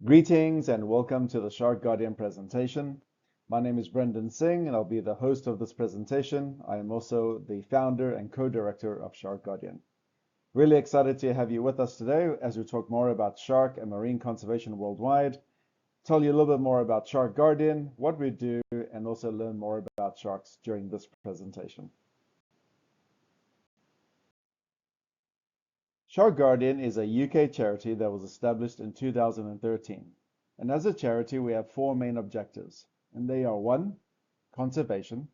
Greetings and welcome to the Shark Guardian presentation. My name is Brendan Singh and I'll be the host of this presentation. I am also the founder and co-director of Shark Guardian. Really excited to have you with us today as we talk more about shark and marine conservation worldwide, tell you a little bit more about Shark Guardian, what we do, and also learn more about sharks during this presentation. Shark Guardian is a UK charity that was established in 2013. And as a charity, we have four main objectives, and they are 1, conservation,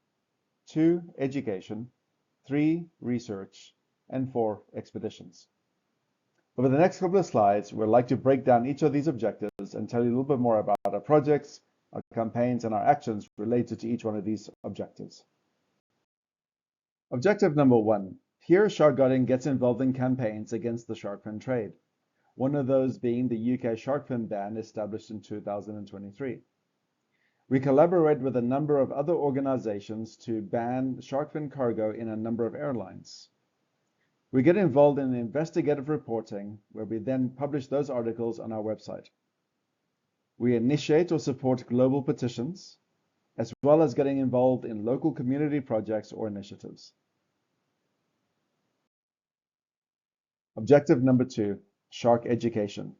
2, education, 3, research, and 4, expeditions. Over the next couple of slides, we'd like to break down each of these objectives and tell you a little bit more about our projects, our campaigns, and our actions related to each one of these objectives. Objective number 1. Here, Shark Guardian gets involved in campaigns against the shark fin trade, one of those being the UK shark fin ban established in 2023. We collaborate with a number of other organizations to ban shark fin cargo in a number of airlines. We get involved in investigative reporting, where we then publish those articles on our website. We initiate or support global petitions, as well as getting involved in local community projects or initiatives. Objective number 2, shark education.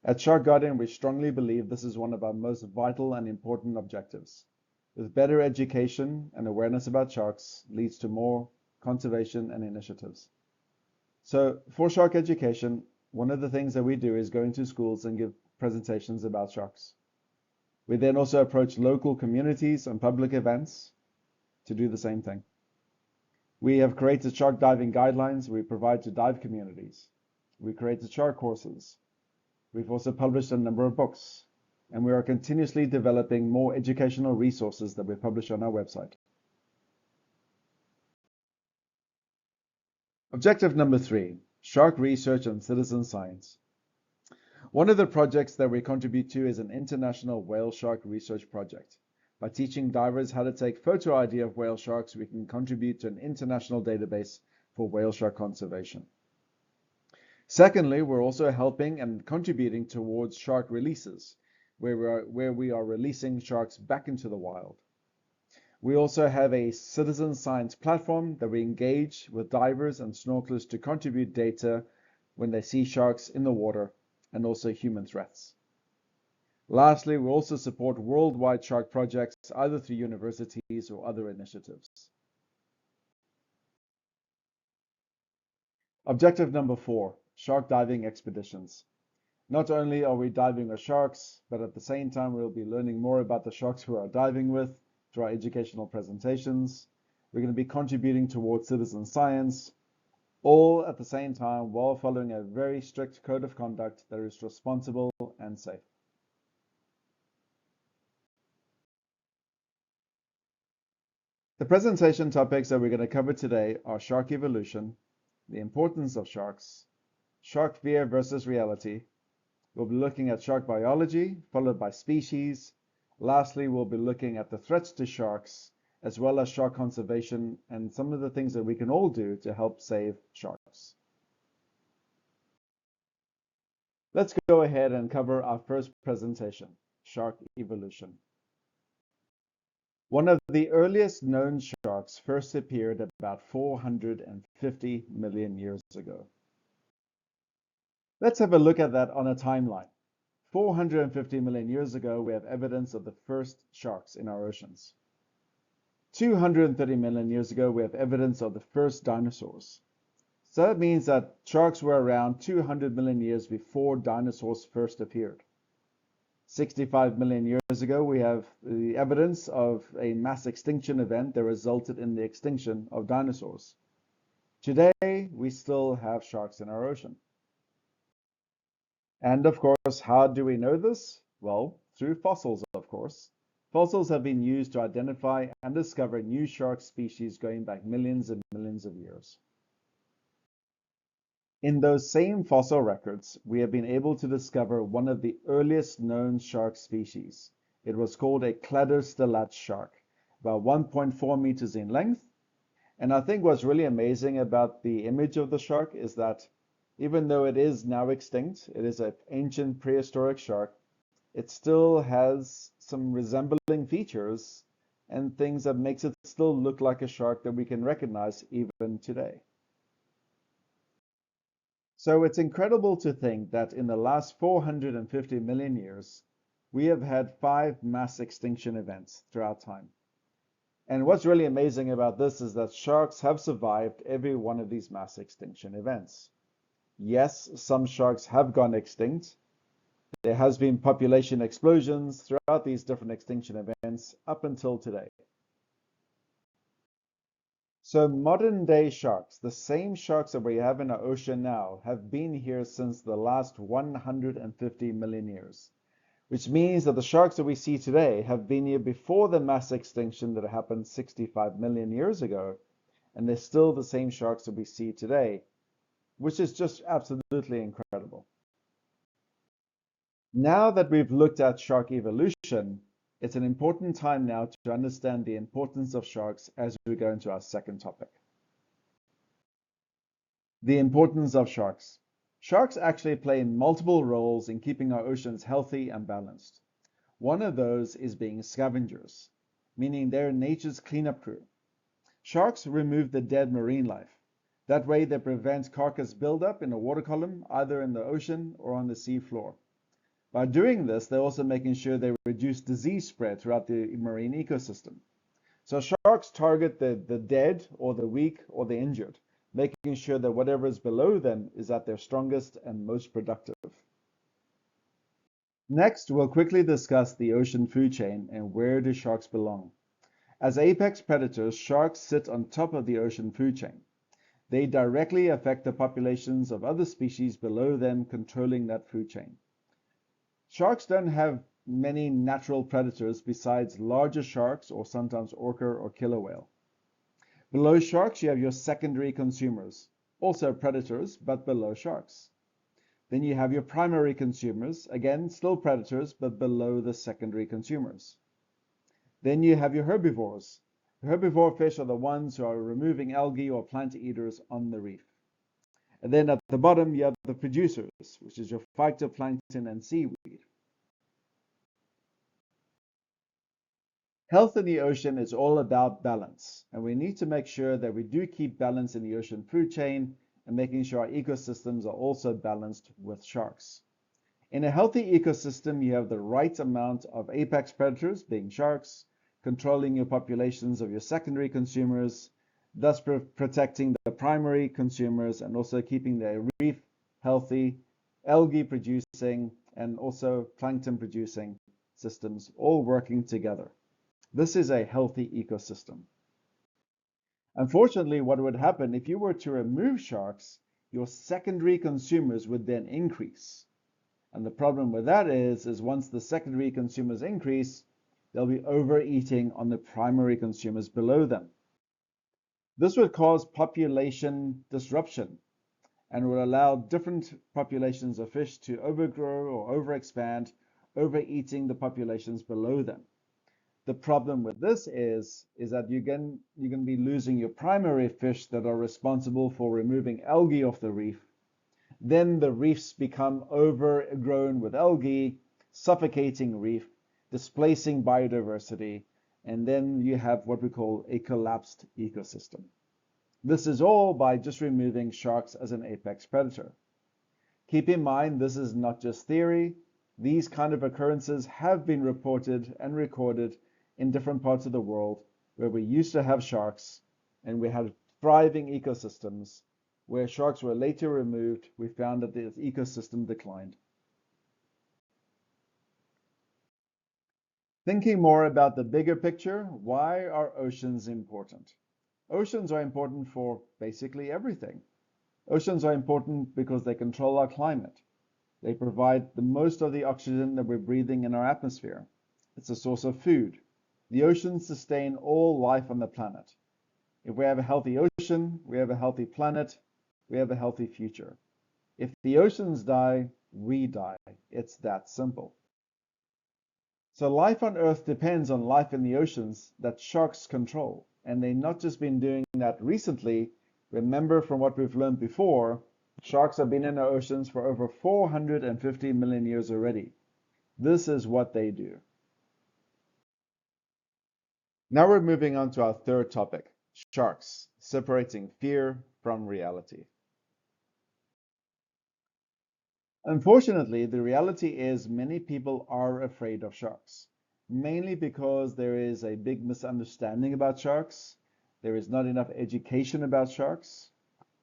At Shark Guardian, we strongly believe this is one of our most vital and important objectives. With better education and awareness about sharks leads to more conservation and initiatives. So for shark education, one of the things that we do is go into schools and give presentations about sharks. We then also approach local communities and public events to do the same thing. We have created shark diving guidelines we provide to dive communities. We created shark courses. We've also published a number of books, and we are continuously developing more educational resources that we publish on our website. Objective number 3, shark research and citizen science. One of the projects that we contribute to is an international whale shark research project. By teaching divers how to take photo ID of whale sharks, we can contribute to an international database for whale shark conservation. Secondly, we're also helping and contributing towards shark releases, where we are releasing sharks back into the wild. We also have a citizen science platform that we engage with divers and snorkelers to contribute data when they see sharks in the water and also human threats. Lastly, we also support worldwide shark projects, either through universities or other initiatives. Objective number 4, shark diving expeditions. Not only are we diving with sharks, but at the same time we'll be learning more about the sharks we are diving with through our educational presentations. We're going to be contributing towards citizen science, all at the same time while following a very strict code of conduct that is responsible and safe. The presentation topics that we're going to cover today are shark evolution, the importance of sharks, shark fear versus reality. We'll be looking at shark biology, followed by species. Lastly, we'll be looking at the threats to sharks, as well as shark conservation and some of the things that we can all do to help save sharks. Let's go ahead and cover our first presentation, shark evolution. One of the earliest known sharks first appeared about 450 million years ago. Let's have a look at that on a timeline. 450 million years ago, we have evidence of the first sharks in our oceans. 230 million years ago, we have evidence of the first dinosaurs. So that means that sharks were around 200 million years before dinosaurs first appeared. 65 million years ago, we have the evidence of a mass extinction event that resulted in the extinction of dinosaurs. Today, we still have sharks in our ocean. And of course, how do we know this? Well, through fossils, of course. Fossils have been used to identify and discover new shark species going back millions and millions of years. In those same fossil records, we have been able to discover one of the earliest known shark species. It was called a cladostelax shark, about 1.4 meters in length. And I think what's really amazing about the image of the shark is that even though it is now extinct, it is an ancient prehistoric shark. it still has some resembling features and things that makes it still look like a shark that we can recognize even today. So it's incredible to think that in the last 450 million years, we have had 5 mass extinction events throughout time. And what's really amazing about this is that sharks have survived every one of these mass extinction events. Yes, some sharks have gone extinct. There has been population explosions throughout these different extinction events up until today. So modern day sharks, the same sharks that we have in our ocean now, have been here since the last 150 million years, which means that the sharks that we see today have been here before the mass extinction that happened 65 million years ago, and they're still the same sharks that we see today, which is just absolutely incredible. Now that we've looked at shark evolution, it's an important time now to understand the importance of sharks as we go into our second topic. The importance of sharks. Sharks actually play multiple roles in keeping our oceans healthy and balanced. One of those is being scavengers, meaning they're nature's cleanup crew. Sharks remove the dead marine life. That way they prevent carcass buildup in a water column, either in the ocean or on the sea floor. By doing this, they're also making sure they reduce disease spread throughout the marine ecosystem. So sharks target the dead or the weak or the injured, making sure that whatever is below them is at their strongest and most productive. Next, we'll quickly discuss the ocean food chain and where do sharks belong. As apex predators, sharks sit on top of the ocean food chain. They directly affect the populations of other species below them, controlling that food chain. Sharks don't have many natural predators besides larger sharks or sometimes orca or killer whale. Below sharks, you have your secondary consumers, also predators, but below sharks. Then you have your primary consumers, again, still predators, but below the secondary consumers. Then you have your herbivores. Herbivore fish are the ones who are removing algae or plant eaters on the reef. And then at the bottom, you have the producers, which is your phytoplankton and seaweed. Health in the ocean is all about balance, and we need to make sure that we do keep balance in the ocean food chain and making sure our ecosystems are also balanced with sharks. In a healthy ecosystem, you have the right amount of apex predators, being sharks, controlling your populations of your secondary consumers, thus protecting the primary consumers and also keeping the reef healthy, algae producing, and also plankton producing systems all working together. This is a healthy ecosystem. Unfortunately, what would happen if you were to remove sharks, your secondary consumers would then increase. And the problem with that is once the secondary consumers increase, they'll be overeating on the primary consumers below them. This would cause population disruption and will allow different populations of fish to overgrow or overexpand, overeating the populations below them. The problem with this is that you're going to be losing your primary fish that are responsible for removing algae off the reef. Then the reefs become overgrown with algae, suffocating reef, displacing biodiversity, and then you have what we call a collapsed ecosystem. This is all by just removing sharks as an apex predator. Keep in mind, this is not just theory. These kind of occurrences have been reported and recorded in different parts of the world where we used to have sharks and we had thriving ecosystems. Where sharks were later removed, we found that the ecosystem declined. Thinking more about the bigger picture, why are oceans important? Oceans are important for basically everything. Oceans are important because they control our climate. They provide the most of the oxygen that we're breathing in our atmosphere. It's a source of food. The oceans sustain all life on the planet. If we have a healthy ocean, we have a healthy planet, we have a healthy future. If the oceans die, we die. It's that simple. So life on Earth depends on life in the oceans that sharks control. And they've not just been doing that recently. Remember from what we've learned before, sharks have been in our oceans for over 450 million years already. This is what they do. Now we're moving on to our third topic, sharks, separating fear from reality. Unfortunately, the reality is many people are afraid of sharks, mainly because there is a big misunderstanding about sharks, there is not enough education about sharks,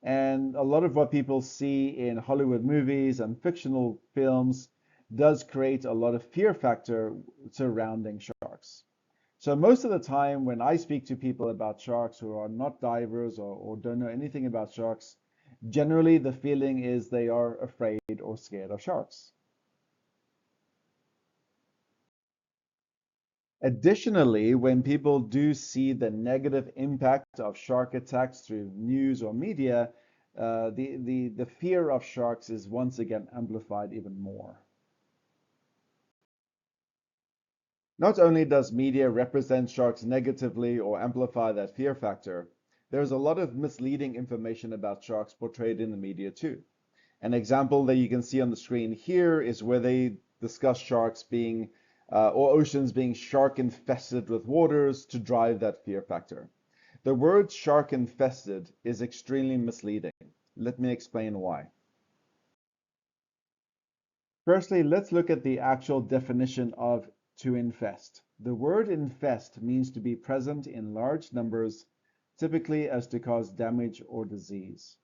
and a lot of what people see in Hollywood movies and fictional films does create a lot of fear factor surrounding sharks. So most of the time when I speak to people about sharks who are not divers or don't know anything about sharks, generally the feeling is they are afraid or scared of sharks. Additionally, when people do see the negative impact of shark attacks through news or media, the fear of sharks is once again amplified even more. Not only does media represent sharks negatively or amplify that fear factor, there's a lot of misleading information about sharks portrayed in the media too. An example that you can see on the screen here is where they discuss sharks being or oceans being shark infested with waters to drive that fear factor. The word shark infested is extremely misleading. Let me explain why. Firstly, let's look at the actual definition of to infest. The word infest means to be present in large numbers, typically as to cause damage or disease.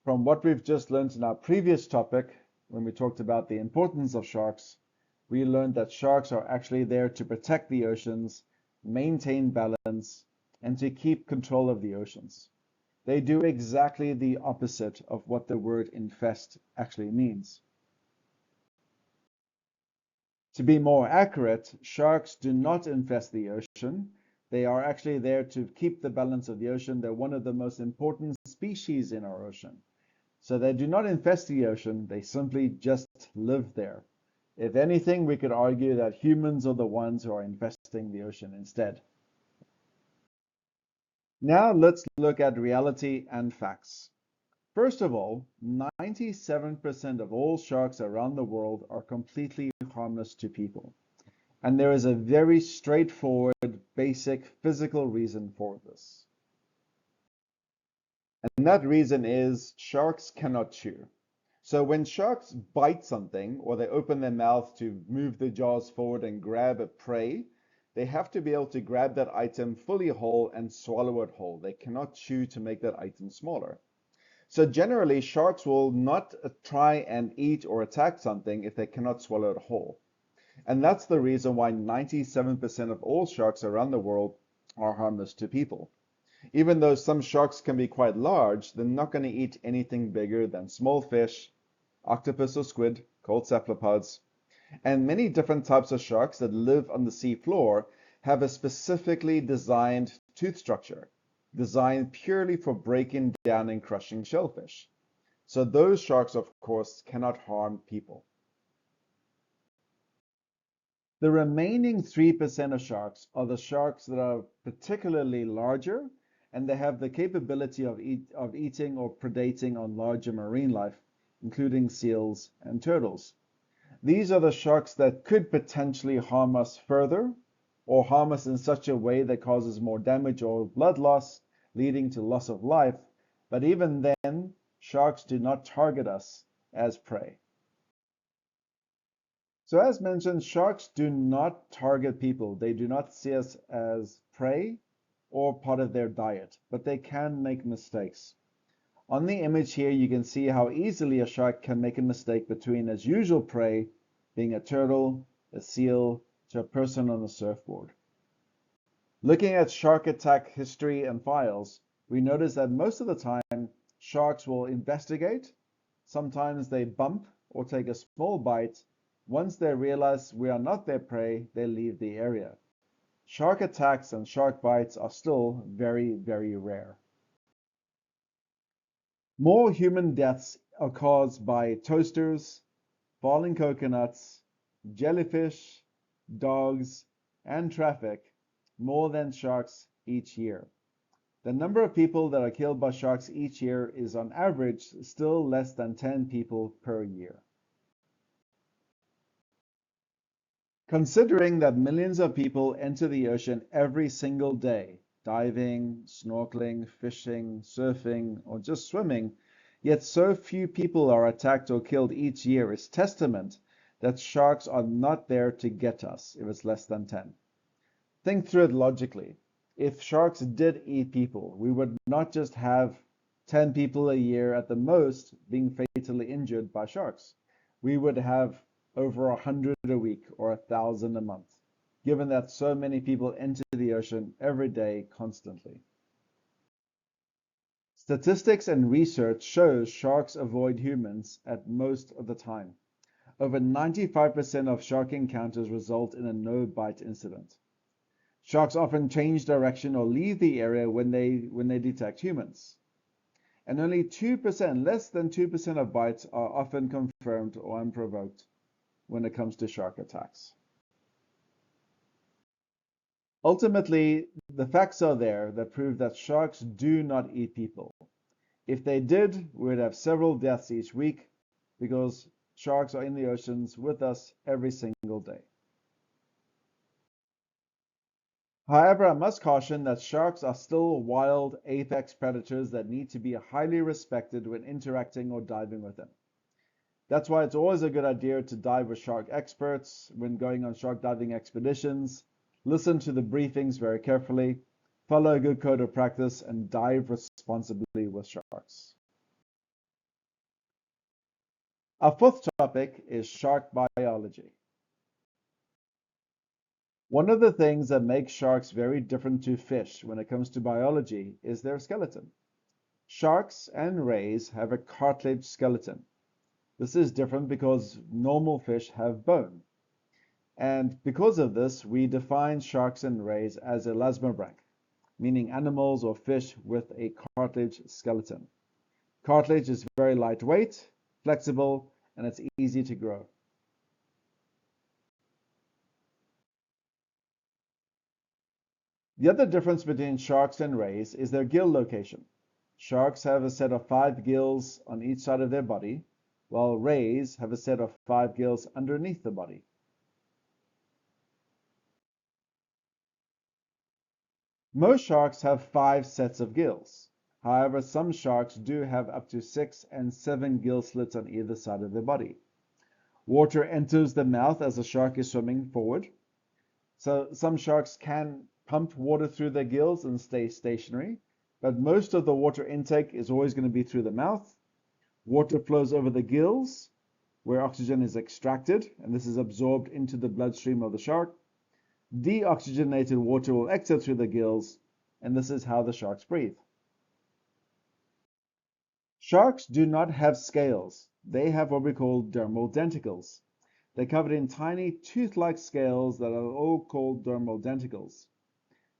From what we've just learned in our previous topic, when we talked about the importance of sharks, we learned that sharks are actually there to protect the oceans, maintain balance, and to keep control of the oceans. They do exactly the opposite of what the word infest actually means. To be more accurate, sharks do not infest the ocean. They are actually there to keep the balance of the ocean. They're one of the most important species in our ocean. So they do not infest the ocean, they simply just live there. If anything, we could argue that humans are the ones who are infesting the ocean instead. Now let's look at reality and facts. First of all, 97% of all sharks around the world are completely harmless to people. And there is a very straightforward, basic physical reason for this. And that reason is sharks cannot chew. So when sharks bite something or they open their mouth to move their jaws forward and grab a prey, they have to be able to grab that item fully whole and swallow it whole. They cannot chew to make that item smaller. So generally, sharks will not try and eat or attack something if they cannot swallow it whole. And that's the reason why 97% of all sharks around the world are harmless to people. Even though some sharks can be quite large, they're not going to eat anything bigger than small fish, octopus or squid, called cephalopods, and many different types of sharks that live on the sea floor have a specifically designed tooth structure, designed purely for breaking down and crushing shellfish. So those sharks, of course, cannot harm people. The remaining 3% of sharks are the sharks that are particularly larger and they have the capability of eating or predating on larger marine life, including seals and turtles. These are the sharks that could potentially harm us further or harm us in such a way that causes more damage or blood loss, leading to loss of life. But even then, sharks do not target us as prey. So as mentioned, sharks do not target people. They do not see us as prey or part of their diet, but they can make mistakes. On the image here, you can see how easily a shark can make a mistake between its usual prey, being a turtle, a seal, to a person on a surfboard. Looking at shark attack history and files, we notice that most of the time, sharks will investigate. Sometimes they bump or take a small bite. Once they realize we are not their prey, they leave the area. Shark attacks and shark bites are still very, very rare. More human deaths are caused by toasters, falling coconuts, jellyfish, dogs, and traffic more than sharks each year. The number of people that are killed by sharks each year is on average still less than 10 people per year. Considering that millions of people enter the ocean every single day, diving, snorkeling, fishing, surfing, or just swimming, yet so few people are attacked or killed each year is testament that sharks are not there to get us if it's less than 10. Think through it logically. If sharks did eat people, we would not just have 10 people a year at the most being fatally injured by sharks. We would have over 100 a week or 1,000 a month, given that so many people enter the ocean every day constantly. Statistics and research shows sharks avoid humans at most of the time. Over 95% of shark encounters result in a no-bite incident. Sharks often change direction or leave the area when they detect humans. And only 2%, less than 2% of bites are often confirmed or unprovoked when it comes to shark attacks. Ultimately, the facts are there that prove that sharks do not eat people. If they did, we would have several deaths each week because sharks are in the oceans with us every single day. However, I must caution that sharks are still wild apex predators that need to be highly respected when interacting or diving with them. That's why it's always a good idea to dive with shark experts when going on shark diving expeditions. Listen to the briefings very carefully, follow a good code of practice, and dive responsibly with sharks. Our fourth topic is shark biology. One of the things that makes sharks very different to fish when it comes to biology is their skeleton. Sharks and rays have a cartilage skeleton. This is different because normal fish have bone. And because of this, we define sharks and rays as elasmobranch, meaning animals or fish with a cartilage skeleton. Cartilage is very lightweight, flexible, and it's easy to grow. The other difference between sharks and rays is their gill location. Sharks have a set of 5 gills on each side of their body, while rays have a set of 5 gills underneath the body. Most sharks have 5 sets of gills. However, some sharks do have up to 6 and 7 gill slits on either side of their body. Water enters the mouth as the shark is swimming forward. So some sharks can pump water through their gills and stay stationary, but most of the water intake is always going to be through the mouth. Water flows over the gills, where oxygen is extracted, and this is absorbed into the bloodstream of the shark. Deoxygenated water will exit through the gills, and this is how the sharks breathe. Sharks do not have scales. They have what we call dermal denticles. They're covered in tiny tooth-like scales that are all called dermal denticles.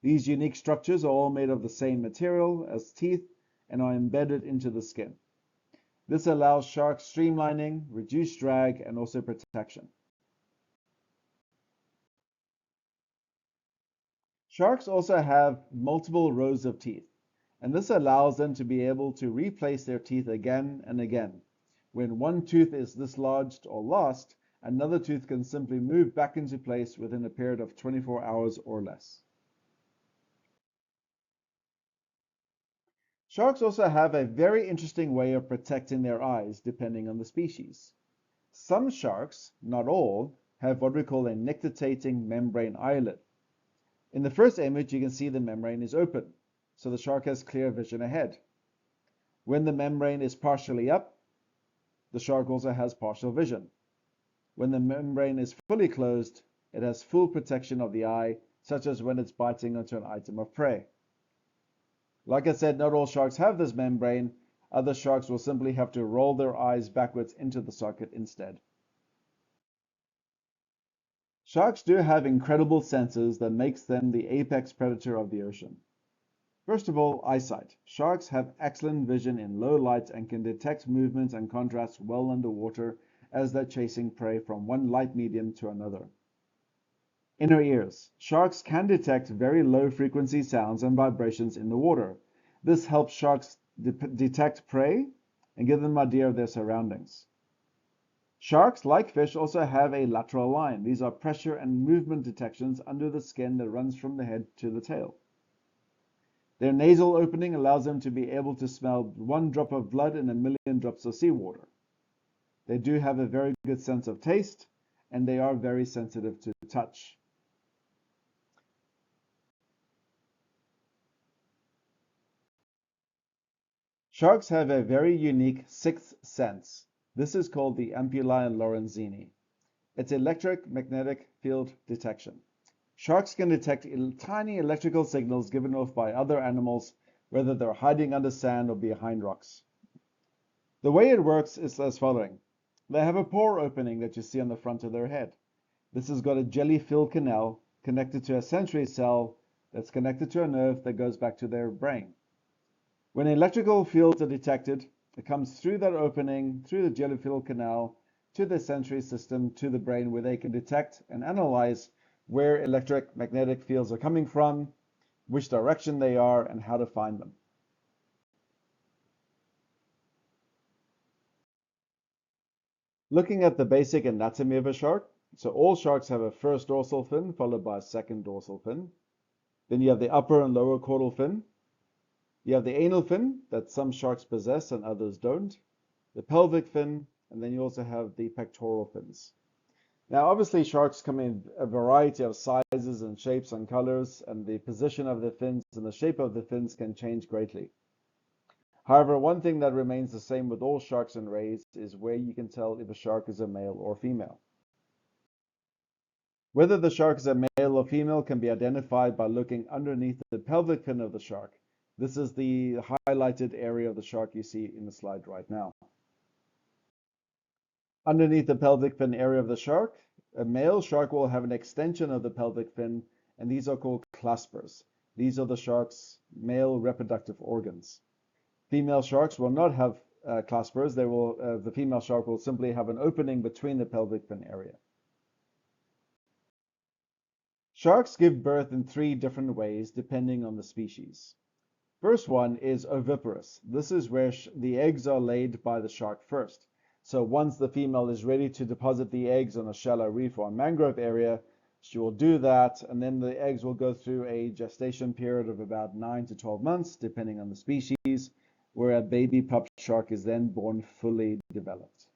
These unique structures are all made of the same material as teeth and are embedded into the skin. This allows shark streamlining, reduced drag, and also protection. Sharks also have multiple rows of teeth, and this allows them to be able to replace their teeth again and again. When one tooth is dislodged or lost, another tooth can simply move back into place within a period of 24 hours or less. Sharks also have a very interesting way of protecting their eyes depending on the species. Some sharks, not all, have what we call a nictitating membrane eyelid. In the first image, you can see the membrane is open, so the shark has clear vision ahead. When the membrane is partially up, the shark also has partial vision. When the membrane is fully closed, it has full protection of the eye, such as when it's biting onto an item of prey. Like I said, not all sharks have this membrane. Other sharks will simply have to roll their eyes backwards into the socket instead. Sharks do have incredible senses that makes them the apex predator of the ocean. First of all, eyesight. Sharks have excellent vision in low light and can detect movements and contrasts well underwater as they're chasing prey from one light medium to another. Inner ears. Sharks can detect very low frequency sounds and vibrations in the water. This helps sharks detect prey and give them an idea of their surroundings. Sharks, like fish, also have a lateral line. These are pressure and movement detections under the skin that runs from the head to the tail. Their nasal opening allows them to be able to smell 1 drop of blood in 1,000,000 drops of seawater. They do have a very good sense of taste, and they are very sensitive to touch. Sharks have a very unique sixth sense. This is called the ampullae lorenzini. It's electric magnetic field detection. Sharks can detect tiny electrical signals given off by other animals, whether they're hiding under sand or behind rocks. The way it works is as following. They have a pore opening that you see on the front of their head. This has got a jelly-filled canal connected to a sensory cell that's connected to a nerve that goes back to their brain. When electrical fields are detected, it comes through that opening, through the jelly-filled canal, to the sensory system, to the brain, where they can detect and analyze where electromagnetic fields are coming from, which direction they are, and how to find them. Looking at the basic anatomy of a shark, so all sharks have a first dorsal fin followed by a second dorsal fin. Then you have the upper and lower caudal fin. You have the anal fin that some sharks possess and others don't, the pelvic fin, and then you also have the pectoral fins. Now, obviously, sharks come in a variety of sizes and shapes and colors, and the position of the fins and the shape of the fins can change greatly. However, one thing that remains the same with all sharks and rays is where you can tell if a shark is a male or female. Whether the shark is a male or female can be identified by looking underneath the pelvic fin of the shark. This is the highlighted area of the shark you see in the slide right now. Underneath the pelvic fin area of the shark, a male shark will have an extension of the pelvic fin, and these are called claspers. These are the shark's male reproductive organs. Female sharks will not have claspers. The female shark will simply have an opening between the pelvic fin area. Sharks give birth in 3 different ways depending on the species. First one is oviparous. This is where the eggs are laid by the shark first. So once the female is ready to deposit the eggs on a shallow reef or a mangrove area, she will do that, and then the eggs will go through a gestation period of about 9 to 12 months, depending on the species, where a baby pup shark is then born fully developed.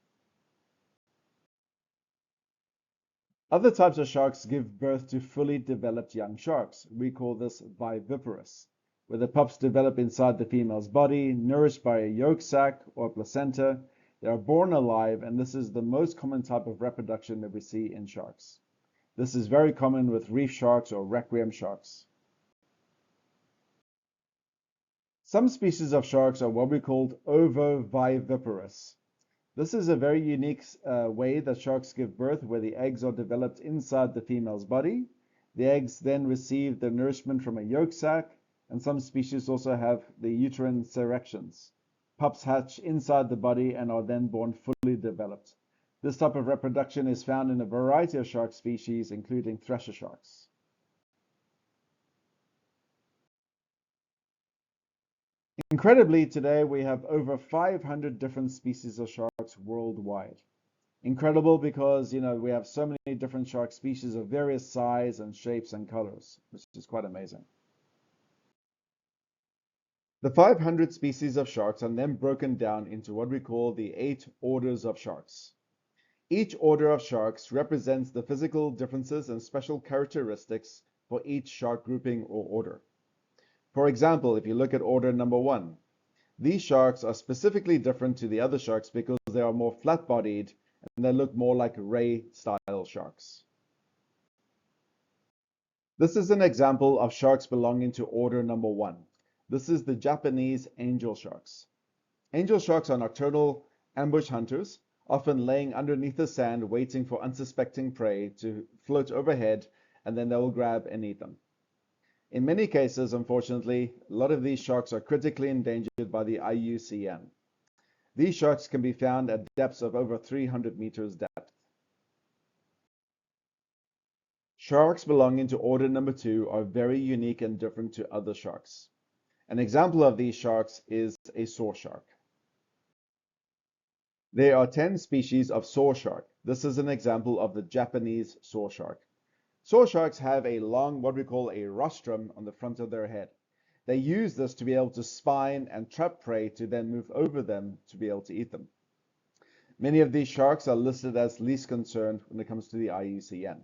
Other types of sharks give birth to fully developed young sharks. We call this viviparous, where the pups develop inside the female's body, nourished by a yolk sac or placenta. They are born alive, and this is the most common type of reproduction that we see in sharks. This is very common with reef sharks or requiem sharks. Some species of sharks are what we call ovoviviparous. This is a very unique way that sharks give birth, where the eggs are developed inside the female's body. The eggs then receive the nourishment from a yolk sac, and some species also have the uterine serrections. Pups hatch inside the body and are then born fully developed. This type of reproduction is found in a variety of shark species, including thresher sharks. Incredibly, today we have over 500 different species of sharks worldwide. Incredible because, we have so many different shark species of various size and shapes and colors, which is quite amazing. The 500 species of sharks are then broken down into what we call the 8 orders of sharks. Each order of sharks represents the physical differences and special characteristics for each shark grouping or order. For example, if you look at order number 1, these sharks are specifically different to the other sharks because they are more flat-bodied and they look more like ray-style sharks. This is an example of sharks belonging to order number 1. This is the Japanese angel sharks. Angel sharks are nocturnal ambush hunters, often laying underneath the sand waiting for unsuspecting prey to float overhead, and then they will grab and eat them. In many cases, unfortunately, a lot of these sharks are critically endangered by the IUCN. These sharks can be found at depths of over 300 meters depth. Sharks belonging to order number 2 are very unique and different to other sharks. An example of these sharks is a saw shark. There are 10 species of saw shark. This is an example of the Japanese saw shark. Saw sharks have a long, what we call a rostrum on the front of their head. They use this to be able to spine and trap prey to then move over them to be able to eat them. Many of these sharks are listed as least concerned when it comes to the IUCN.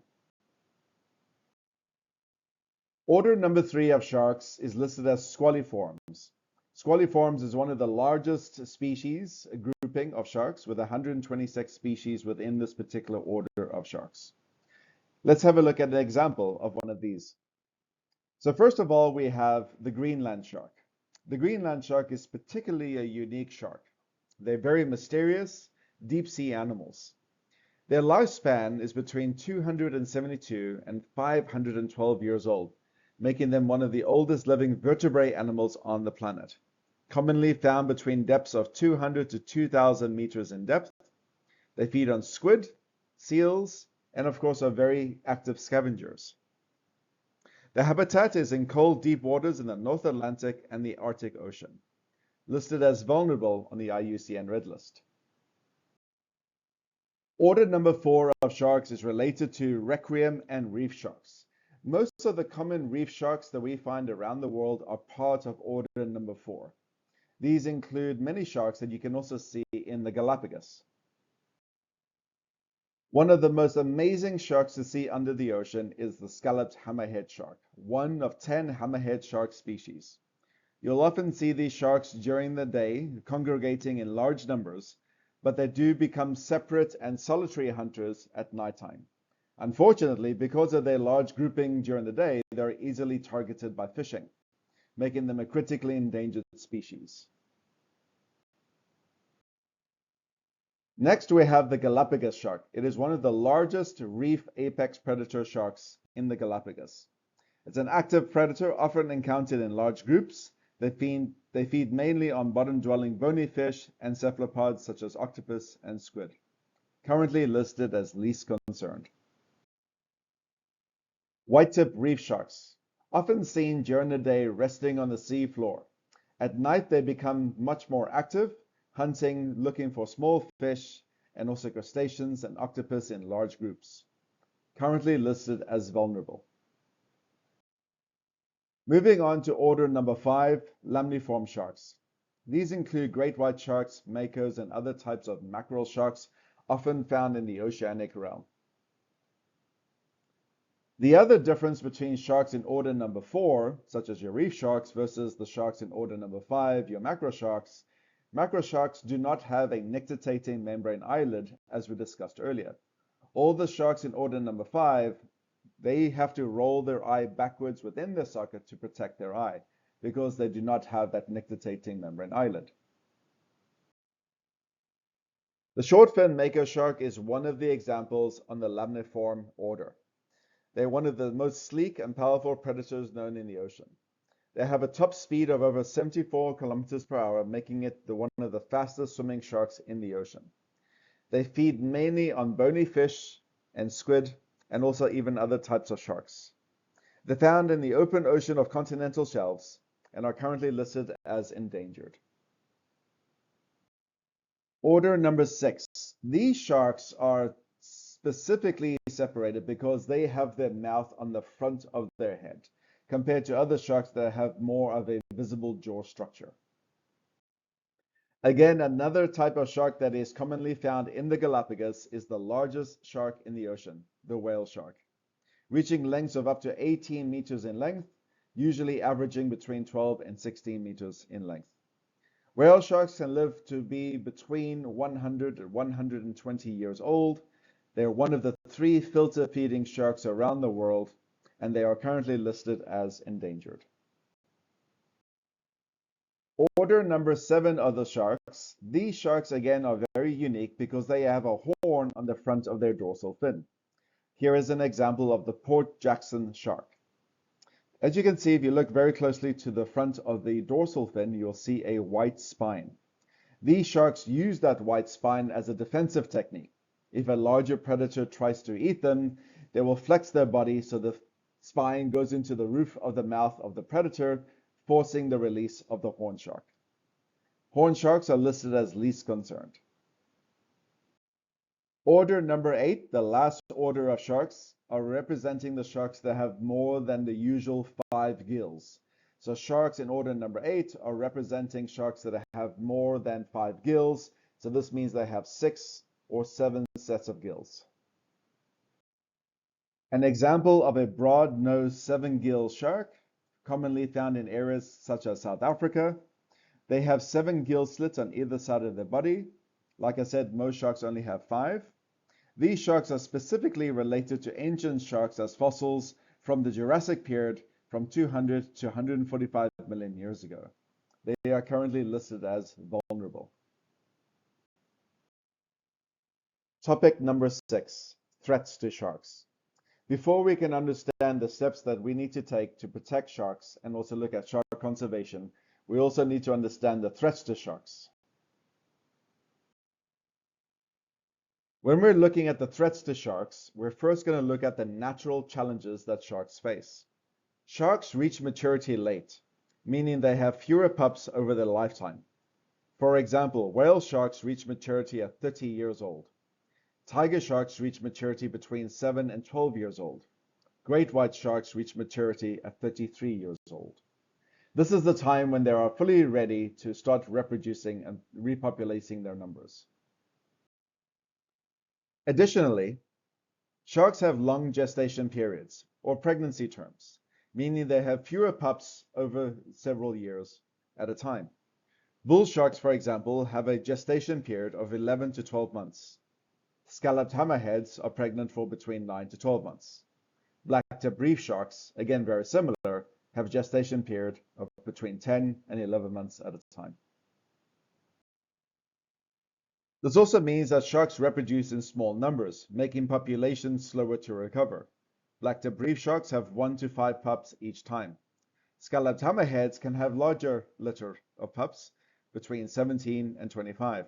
Order number 3 of sharks is listed as squaliforms. Squaliforms is one of the largest species grouping of sharks with 126 species within this particular order of sharks. Let's have a look at an example of one of these. So first of all, we have the Greenland shark. The Greenland shark is particularly a unique shark. They're very mysterious, deep sea animals. Their lifespan is between 272 and 512 years old, making them one of the oldest living vertebrate animals on the planet. Commonly found between depths of 200 to 2,000 meters in depth. They feed on squid, seals, and of course are very active scavengers. The habitat is in cold, deep waters in the North Atlantic and the Arctic Ocean, listed as vulnerable on the IUCN Red List. Order number 4 of sharks is related to requiem and reef sharks. Most of the common reef sharks that we find around the world are part of order number 4. These include many sharks that you can also see in the Galapagos. One of the most amazing sharks to see under the ocean is the scalloped hammerhead shark, one of 10 hammerhead shark species. You'll often see these sharks during the day congregating in large numbers, but they do become separate and solitary hunters at nighttime. Unfortunately, because of their large grouping during the day, they're easily targeted by fishing, making them a critically endangered species. Next, we have the Galapagos shark. It is one of the largest reef apex predator sharks in the Galapagos. It's an active predator, often encountered in large groups. They feed mainly on bottom-dwelling bony fish and cephalopods such as octopus and squid. Currently listed as least concerned. White-tip reef sharks, often seen during the day resting on the sea floor. At night, they become much more active, hunting, looking for small fish, and also crustaceans and octopus in large groups. Currently listed as vulnerable. Moving on to order number 5, lamniform sharks. These include great white sharks, makos, and other types of mackerel sharks, often found in the oceanic realm. The other difference between sharks in order number 4, such as your reef sharks, versus the sharks in order number 5, your mackerel sharks do not have a nictitating membrane eyelid, as we discussed earlier. All the sharks in order number 5, they have to roll their eye backwards within their socket to protect their eye, because they do not have that nictitating membrane eyelid. The short-fin mako shark is one of the examples on the lamniform order. They're one of the most sleek and powerful predators known in the ocean. They have a top speed of over 74 kilometers per hour, making it one of the fastest swimming sharks in the ocean. They feed mainly on bony fish and squid, and also even other types of sharks. They're found in the open ocean of continental shelves and are currently listed as endangered. Order number 6. These sharks are specifically separated because they have their mouth on the front of their head, compared to other sharks that have more of a visible jaw structure. Again, another type of shark that is commonly found in the Galapagos is the largest shark in the ocean, the whale shark, reaching lengths of up to 18 meters in length, usually averaging between 12 and 16 meters in length. Whale sharks can live to be between 100 and 120 years old. They're one of the 3 filter-feeding sharks around the world, and they are currently listed as endangered. Order number 7 of the sharks. These sharks, again, are very unique because they have a horn on the front of their dorsal fin. Here is an example of the Port Jackson shark. As you can see, if you look very closely to the front of the dorsal fin, you'll see a white spine. These sharks use that white spine as a defensive technique. If a larger predator tries to eat them, they will flex their body so the spine goes into the roof of the mouth of the predator, forcing the release of the horn shark. Horn sharks are listed as least concerned. Order number 8, the last order of sharks, are representing the sharks that have more than the usual 5 gills. So sharks in order number 8 are representing sharks that have more than 5 gills. So this means they have 6 or 7 sets of gills. An example of a broad-nosed 7-gill shark, commonly found in areas such as South Africa. They have 7 gill slits on either side of their body. Like I said, most sharks only have 5. These sharks are specifically related to ancient sharks as fossils from the Jurassic period from 200 to 145 million years ago. They are currently listed as vulnerable. Topic number 6, threats to sharks. Before we can understand the steps that we need to take to protect sharks and also look at shark conservation, we also need to understand the threats to sharks. When we're looking at the threats to sharks, we're first going to look at the natural challenges that sharks face. Sharks reach maturity late, meaning they have fewer pups over their lifetime. For example, whale sharks reach maturity at 30 years old. Tiger sharks reach maturity between 7 and 12 years old. Great white sharks reach maturity at 33 years old. This is the time when they are fully ready to start reproducing and repopulating their numbers. Additionally, sharks have long gestation periods, or pregnancy terms, meaning they have fewer pups over several years at a time. Bull sharks, for example, have a gestation period of 11 to 12 months. Scalloped hammerheads are pregnant for between 9 to 12 months. Black-tip reef sharks, again very similar, have a gestation period of between 10 and 11 months at a time. This also means that sharks reproduce in small numbers, making populations slower to recover. Black-tip reef sharks have 1 to 5 pups each time. Scalloped hammerheads can have larger litter of pups, between 17 and 25.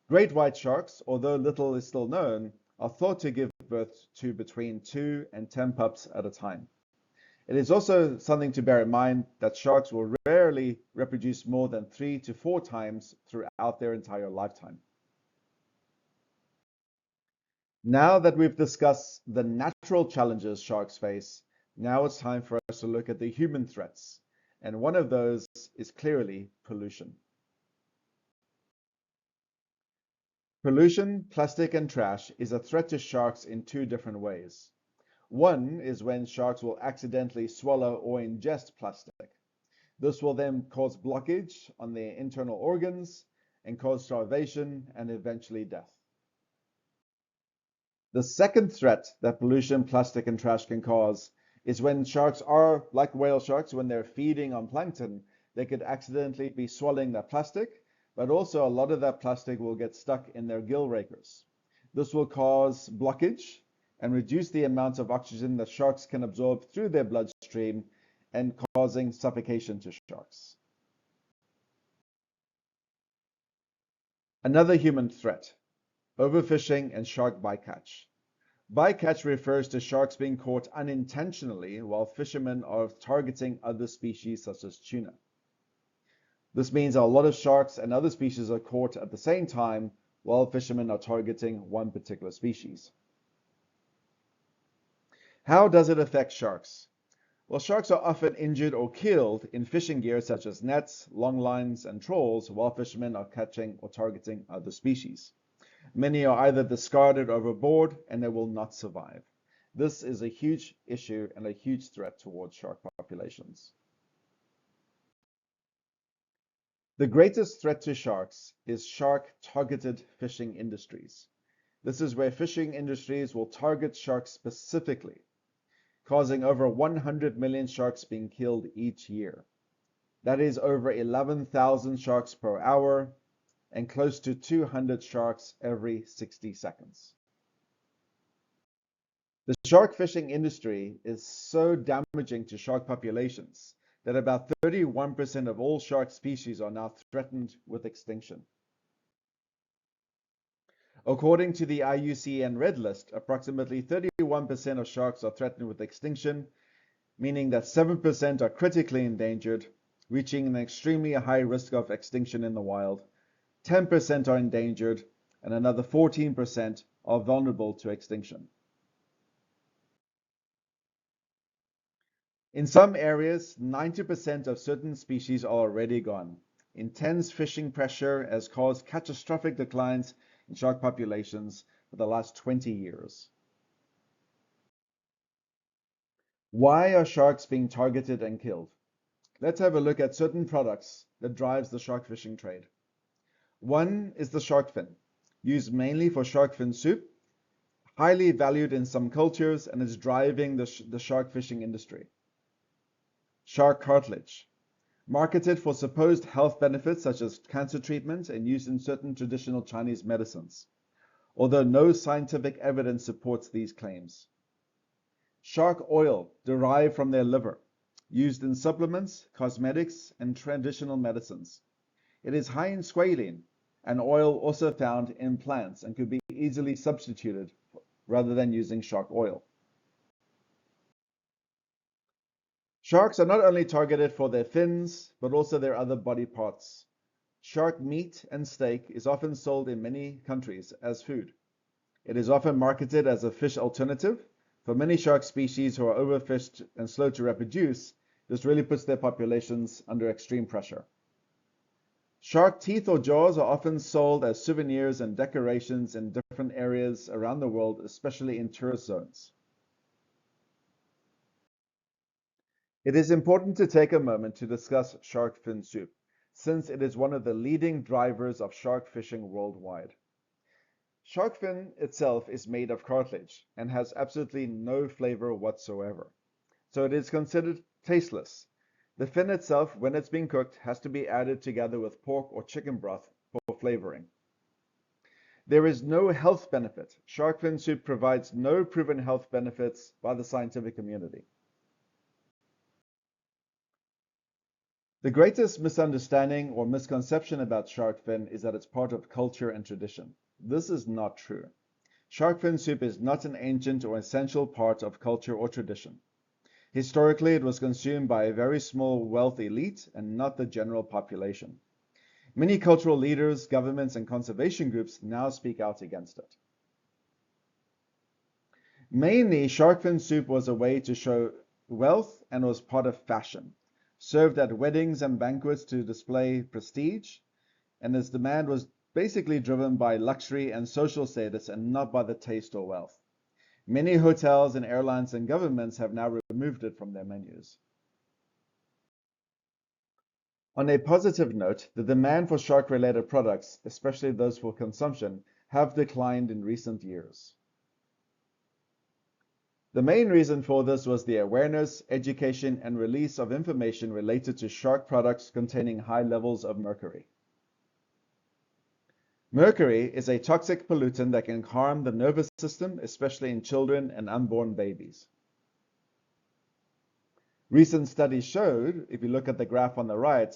Great white sharks, although little is still known, are thought to give birth to between 2 and 10 pups at a time. It is also something to bear in mind that sharks will rarely reproduce more than 3 to 4 times throughout their entire lifetime. Now that we've discussed the natural challenges sharks face, now it's time for us to look at the human threats, and one of those is clearly pollution. Pollution, plastic, and trash is a threat to sharks in 2 different ways. One is when sharks will accidentally swallow or ingest plastic. This will then cause blockage on their internal organs and cause starvation and eventually death. The second threat that pollution, plastic, and trash can cause is when sharks are, like whale sharks, when they're feeding on plankton, they could accidentally be swallowing that plastic, but also a lot of that plastic will get stuck in their gill rakers. This will cause blockage and reduce the amount of oxygen that sharks can absorb through their bloodstream and causing suffocation to sharks. Another human threat, overfishing and shark bycatch. Bycatch refers to sharks being caught unintentionally while fishermen are targeting other species such as tuna. This means a lot of sharks and other species are caught at the same time while fishermen are targeting one particular species. How does it affect sharks? Well, sharks are often injured or killed in fishing gear such as nets, long lines, and trawls while fishermen are catching or targeting other species. Many are either discarded overboard and they will not survive. This is a huge issue and a huge threat towards shark populations. The greatest threat to sharks is shark-targeted fishing industries. This is where fishing industries will target sharks specifically, causing over 100 million sharks being killed each year. That is over 11,000 sharks per hour and close to 200 sharks every 60 seconds. The shark fishing industry is so damaging to shark populations that about 31% of all shark species are now threatened with extinction. According to the IUCN Red List, approximately 31% of sharks are threatened with extinction, meaning that 7% are critically endangered, reaching an extremely high risk of extinction in the wild. 10% are endangered, and another 14% are vulnerable to extinction. In some areas, 90% of certain species are already gone. Intense fishing pressure has caused catastrophic declines in shark populations for the last 20 years. Why are sharks being targeted and killed? Let's have a look at certain products that drives the shark fishing trade. One is the shark fin, used mainly for shark fin soup, highly valued in some cultures and is driving the shark fishing industry. Shark cartilage, marketed for supposed health benefits such as cancer treatment and used in certain traditional Chinese medicines, although no scientific evidence supports these claims. Shark oil, derived from their liver, used in supplements, cosmetics, and traditional medicines. It is high in squalene, an oil also found in plants and could be easily substituted rather than using shark oil. Sharks are not only targeted for their fins, but also their other body parts. Shark meat and steak is often sold in many countries as food. It is often marketed as a fish alternative. For many shark species who are overfished and slow to reproduce, this really puts their populations under extreme pressure. Shark teeth or jaws are often sold as souvenirs and decorations in different areas around the world, especially in tourist zones. It is important to take a moment to discuss shark fin soup, since it is one of the leading drivers of shark fishing worldwide. Shark fin itself is made of cartilage and has absolutely no flavor whatsoever, so it is considered tasteless. The fin itself, when it's being cooked, has to be added together with pork or chicken broth for flavoring. There is no health benefit. Shark fin soup provides no proven health benefits by the scientific community. The greatest misunderstanding or misconception about shark fin is that it's part of culture and tradition. This is not true. Shark fin soup is not an ancient or essential part of culture or tradition. Historically, it was consumed by a very small wealth elite and not the general population. Many cultural leaders, governments, and conservation groups now speak out against it. Mainly, shark fin soup was a way to show wealth and was part of fashion, served at weddings and banquets to display prestige, and its demand was basically driven by luxury and social status and not by the taste or wealth. Many hotels and airlines and governments have now removed it from their menus. On a positive note, the demand for shark-related products, especially those for consumption, have declined in recent years. The main reason for this was the awareness, education, and release of information related to shark products containing high levels of mercury. Mercury is a toxic pollutant that can harm the nervous system, especially in children and unborn babies. Recent studies showed, if you look at the graph on the right,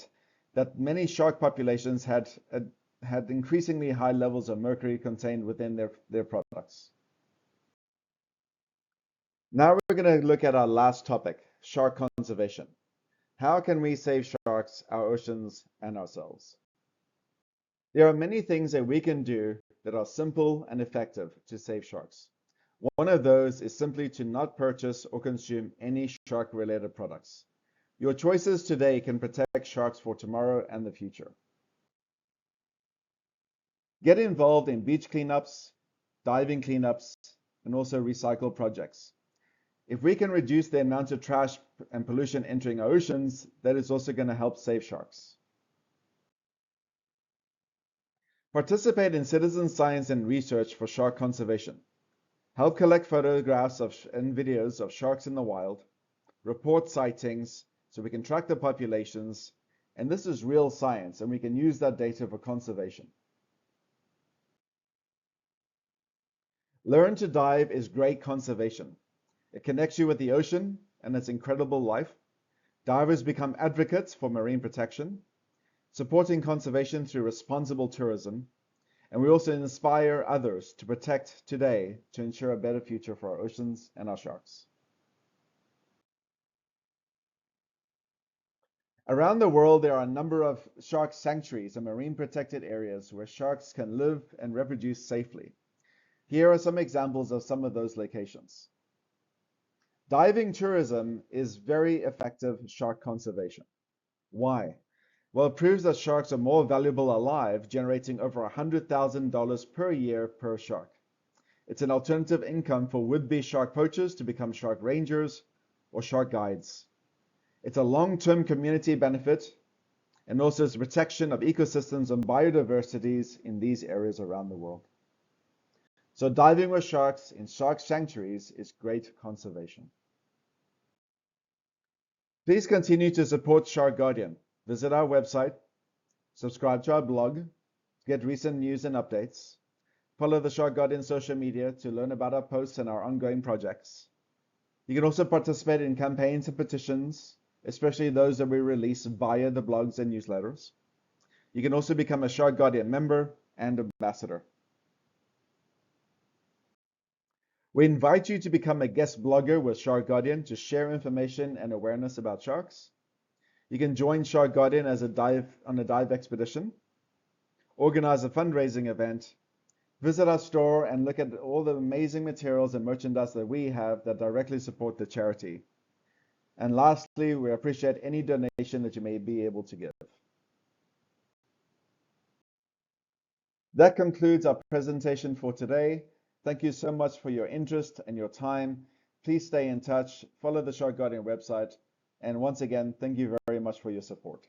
that many shark populations had increasingly high levels of mercury contained within their products. Now we're going to look at our last topic, shark conservation. How can we save sharks, our oceans, and ourselves? There are many things that we can do that are simple and effective to save sharks. One of those is simply to not purchase or consume any shark-related products. Your choices today can protect sharks for tomorrow and the future. Get involved in beach cleanups, diving cleanups, and also recycle projects. If we can reduce the amount of trash and pollution entering our oceans, that is also going to help save sharks. Participate in citizen science and research for shark conservation. Help collect photographs and videos of sharks in the wild. Report sightings so we can track the populations. And this is real science, and we can use that data for conservation. Learn to dive is great conservation. It connects you with the ocean and its incredible life. Divers become advocates for marine protection, supporting conservation through responsible tourism, and we also inspire others to protect today to ensure a better future for our oceans and our sharks. Around the world, there are a number of shark sanctuaries and marine protected areas where sharks can live and reproduce safely. Here are some examples of some of those locations. Diving tourism is very effective shark conservation. Why? Well, it proves that sharks are more valuable alive, generating over $100,000 per year per shark. It's an alternative income for would-be shark poachers to become shark rangers or shark guides. It's a long-term community benefit and also it's protection of ecosystems and biodiversities in these areas around the world. So diving with sharks in shark sanctuaries is great conservation. Please continue to support Shark Guardian. Visit our website, subscribe to our blog to get recent news and updates, follow the Shark Guardian social media to learn about our posts and our ongoing projects. You can also participate in campaigns and petitions, especially those that we release via the blogs and newsletters. You can also become a Shark Guardian member and ambassador. We invite you to become a guest blogger with Shark Guardian to share information and awareness about sharks. You can join Shark Guardian as on a dive expedition, organize a fundraising event, visit our store and look at all the amazing materials and merchandise that we have that directly support the charity. And lastly, we appreciate any donation that you may be able to give. That concludes our presentation for today. Thank you so much for your interest and your time. Please stay in touch, follow the Shark Guardian website, and once again, thank you very much for your support.